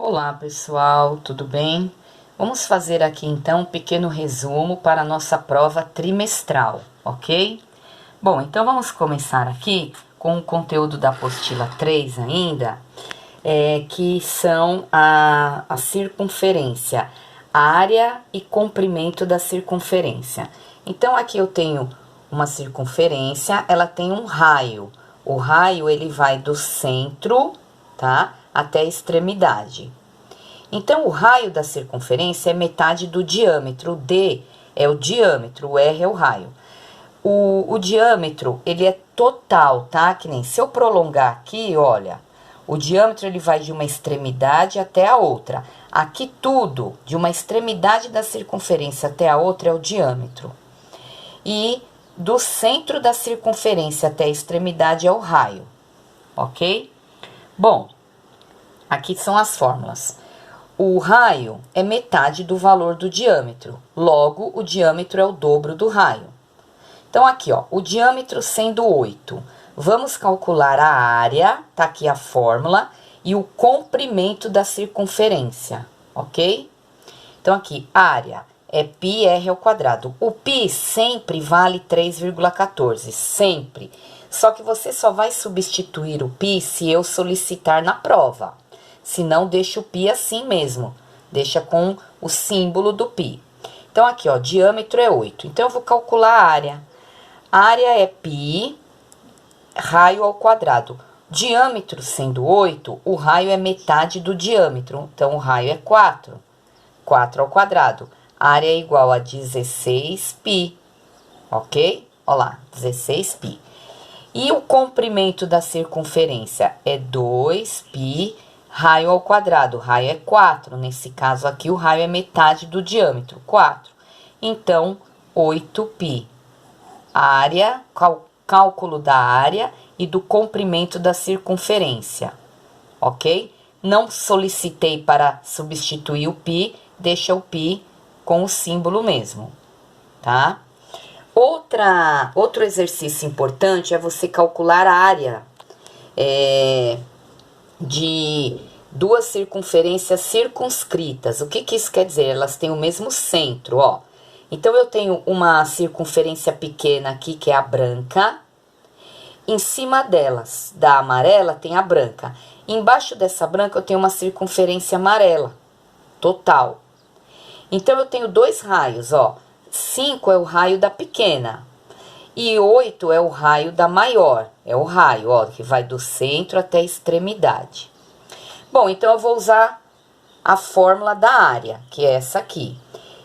Olá pessoal, tudo bem? Vamos fazer aqui então um pequeno resumo para a nossa prova trimestral, ok? Bom, então vamos começar aqui com o conteúdo da apostila 3 ainda, que são a circunferência, área e comprimento da circunferência. Então aqui eu tenho uma circunferência, ela tem um raio. O raio ele vai do centro, tá? Até a extremidade. Então, o raio da circunferência é metade do diâmetro. O D é o diâmetro, o R é o raio. O diâmetro, ele é total, tá? Que nem se eu prolongar aqui, olha, o diâmetro ele vai de uma extremidade até a outra. Aqui tudo, de uma extremidade da circunferência até a outra, é o diâmetro. E do centro da circunferência até a extremidade é o raio, ok? Bom, aqui são as fórmulas. O raio é metade do valor do diâmetro, logo o diâmetro é o dobro do raio. Então aqui, ó, o diâmetro sendo 8, vamos calcular a área, tá aqui a fórmula, e o comprimento da circunferência, ok? Então aqui, área é πr ao quadrado. O π sempre vale 3,14, sempre. Só que você só vai substituir o π se eu solicitar na prova. Se não, deixa o π assim mesmo. Deixa com o símbolo do π. Então, aqui, ó, diâmetro é 8. Então, eu vou calcular a área. A área é π, raio ao quadrado. Diâmetro sendo 8, o raio é metade do diâmetro. Então, o raio é 4. 4 ao quadrado. A área é igual a 16π. Ok? Olha lá, 16π. E o comprimento da circunferência é 2π. Raio ao quadrado, raio é 4. Nesse caso aqui, o raio é metade do diâmetro, 4. Então, 8π. Área, cálculo da área e do comprimento da circunferência, ok? Não solicitei para substituir o π, deixa o π com o símbolo mesmo, tá? Outro exercício importante é você calcular a área de duas circunferências circunscritas. O que isso quer dizer? Elas têm o mesmo centro, ó. Então, eu tenho uma circunferência pequena aqui, que é a branca. Em cima delas, da amarela, tem a branca. Embaixo dessa branca, eu tenho uma circunferência amarela, total. Então, eu tenho dois raios, ó. 5 é o raio da pequena. E 8 é o raio da maior. É o raio, ó, que vai do centro até a extremidade. Bom, então eu vou usar a fórmula da área, que é essa aqui.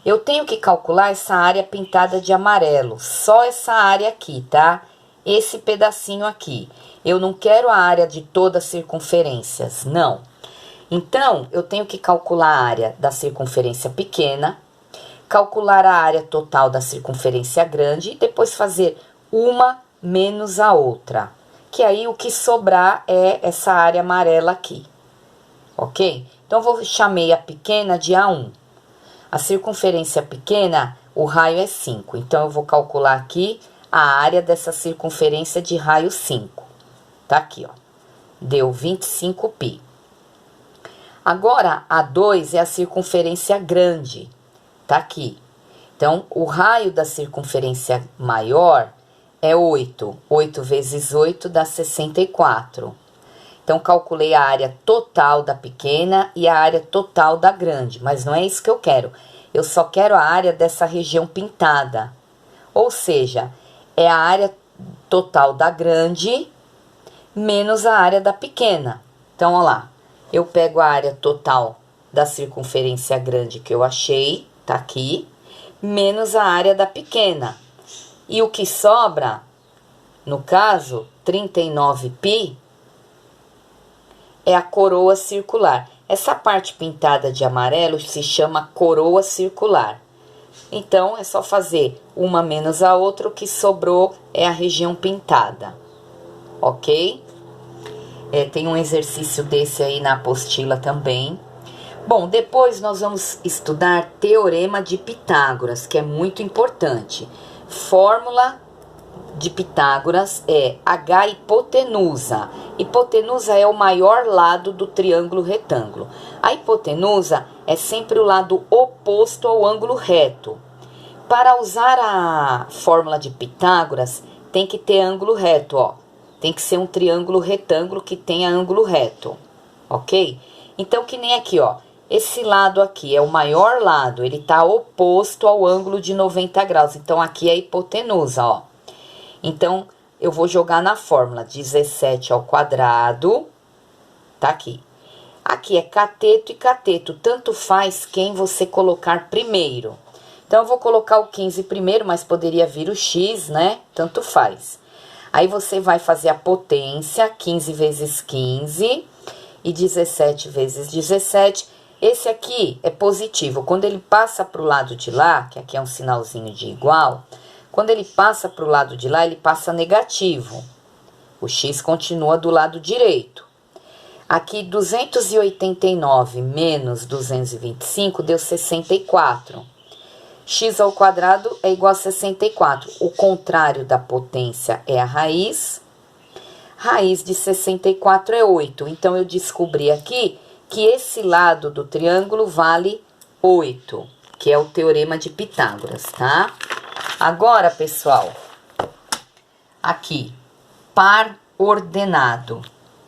Eu tenho que calcular essa área pintada de amarelo. Só essa área aqui, tá? Esse pedacinho aqui. Eu não quero a área de todas as circunferências, não. Então, eu tenho que calcular a área da circunferência pequena, calcular a área total da circunferência grande e depois fazer uma menos a outra. Que aí o que sobrar é essa área amarela aqui. Ok? Então, chamei a pequena de A1. A circunferência pequena, o raio é 5. Então, eu vou calcular aqui a área dessa circunferência de raio 5. Tá aqui, ó. Deu 25π. Agora, A2 é a circunferência grande. Tá aqui. Então, o raio da circunferência maior é 8. 8 vezes 8 dá 64. Então, calculei a área total da pequena e a área total da grande. Mas não é isso que eu quero. Eu só quero a área dessa região pintada. Ou seja, é a área total da grande menos a área da pequena. Então, olha lá. Eu pego a área total da circunferência grande que eu achei, tá aqui, menos a área da pequena. E o que sobra, no caso, 39π, é a coroa circular. Essa parte pintada de amarelo se chama coroa circular. Então, é só fazer uma menos a outra, o que sobrou é a região pintada. Ok? Tem um exercício desse aí na apostila também. Bom, depois nós vamos estudar Teorema de Pitágoras, que é muito importante. Fórmula de Pitágoras é H hipotenusa. Hipotenusa é o maior lado do triângulo retângulo. A hipotenusa é sempre o lado oposto ao ângulo reto. Para usar a fórmula de Pitágoras, tem que ter ângulo reto, ó. Tem que ser um triângulo retângulo que tenha ângulo reto, ok? Então, que nem aqui, ó. Esse lado aqui é o maior lado, ele está oposto ao ângulo de 90 graus. Então, aqui é a hipotenusa, ó. Então, eu vou jogar na fórmula 17 ao quadrado, tá aqui. Aqui é cateto e cateto, tanto faz quem você colocar primeiro. Então, eu vou colocar o 15 primeiro, mas poderia vir o x, né? Tanto faz. Aí, você vai fazer a potência, 15 vezes 15 e 17 vezes 17. Esse aqui é positivo. Quando ele passa para o lado de lá, que aqui é um sinalzinho de igual, quando ele passa para o lado de lá, ele passa negativo. O x continua do lado direito. Aqui, 289 menos 225 deu 64. X ao quadrado é igual a 64. O contrário da potência é a raiz. Raiz de 64 é 8. Então, eu descobri aqui que esse lado do triângulo vale 8, que é o teorema de Pitágoras, tá? Agora, pessoal, aqui, par ordenado.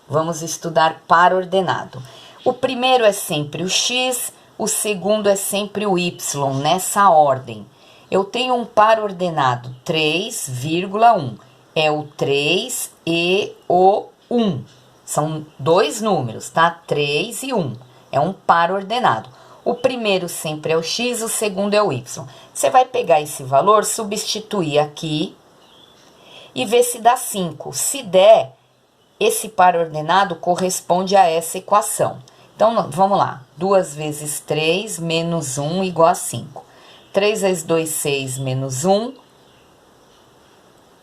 Vamos estudar par ordenado. O primeiro é sempre o x, o segundo é sempre o y, nessa ordem. Eu tenho um par ordenado 3,1. É o 3 e o 1. São dois números, tá? 3 e 1. É um par ordenado. O primeiro sempre é o x, o segundo é o y. Você vai pegar esse valor, substituir aqui e ver se dá 5. Se der, esse par ordenado corresponde a essa equação. Então, vamos lá. 2 vezes 3 menos 1 igual a 5. 3 vezes 2, 6 menos 1.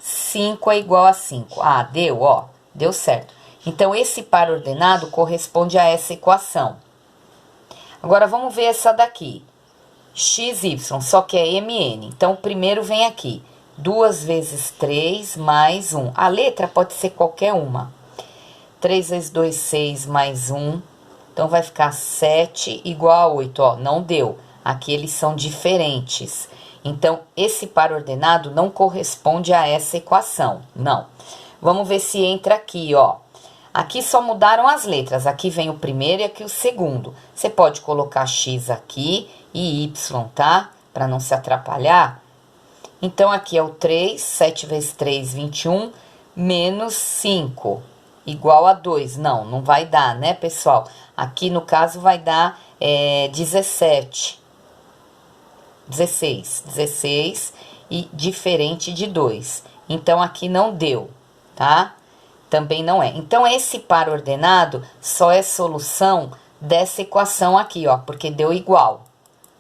5 é igual a 5. Ah, deu, ó. Deu certo. Então, esse par ordenado corresponde a essa equação. Agora, vamos ver essa daqui. XY, só que é MN. Então, primeiro vem aqui. 2 vezes 3 mais 1. A letra pode ser qualquer uma. 3 vezes 2, 6 mais 1. Então, vai ficar 7 igual a 8. Ó, não deu. Aqui eles são diferentes. Então, esse par ordenado não corresponde a essa equação. Não. Vamos ver se entra aqui, ó. Aqui só mudaram as letras. Aqui vem o primeiro e aqui o segundo. Você pode colocar x aqui e y, tá? Para não se atrapalhar. Então, aqui é o 3, 7 vezes 3, 21, menos 5, igual a 2. Não, não vai dar, né, pessoal? Aqui, no caso, vai dar 16 e diferente de 2. Então, aqui não deu, tá? Também não é. Então, esse par ordenado só é solução dessa equação aqui, ó, porque deu igual,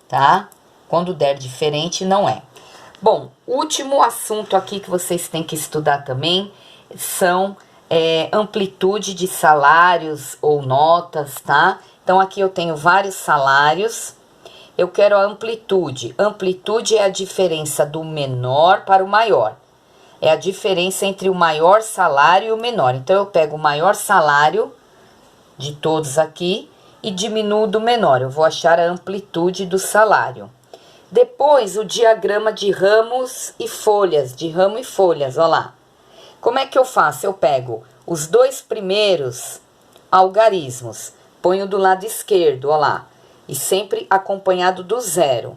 tá? Quando der diferente, não é. Bom, último assunto aqui que vocês têm que estudar também são amplitude de salários ou notas, tá? Então, aqui eu tenho vários salários. Eu quero a amplitude. Amplitude é a diferença do menor para o maior. É a diferença entre o maior salário e o menor. Então, eu pego o maior salário de todos aqui e diminuo do menor. Eu vou achar a amplitude do salário. Depois, o diagrama de ramos e folhas. De ramo e folhas, ó lá. Como é que eu faço? Eu pego os dois primeiros algarismos. Ponho do lado esquerdo, ó lá. E sempre acompanhado do zero.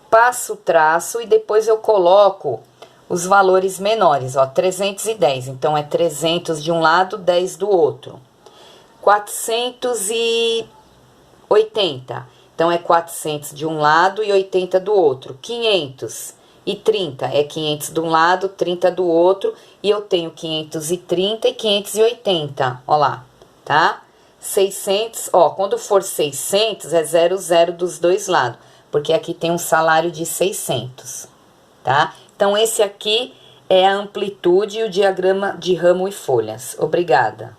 Passo o traço e depois eu coloco os valores menores, ó, 310, então é 300 de um lado, 10 do outro. 480, então é 400 de um lado e 80 do outro. 530 é 500 de um lado, 30 do outro, e eu tenho 530 e 580, ó lá, tá? 600, ó, quando for 600 é 00 dos dois lados, porque aqui tem um salário de 600, tá? Então, esse aqui é a amplitude e o diagrama de ramo e folhas. Obrigada.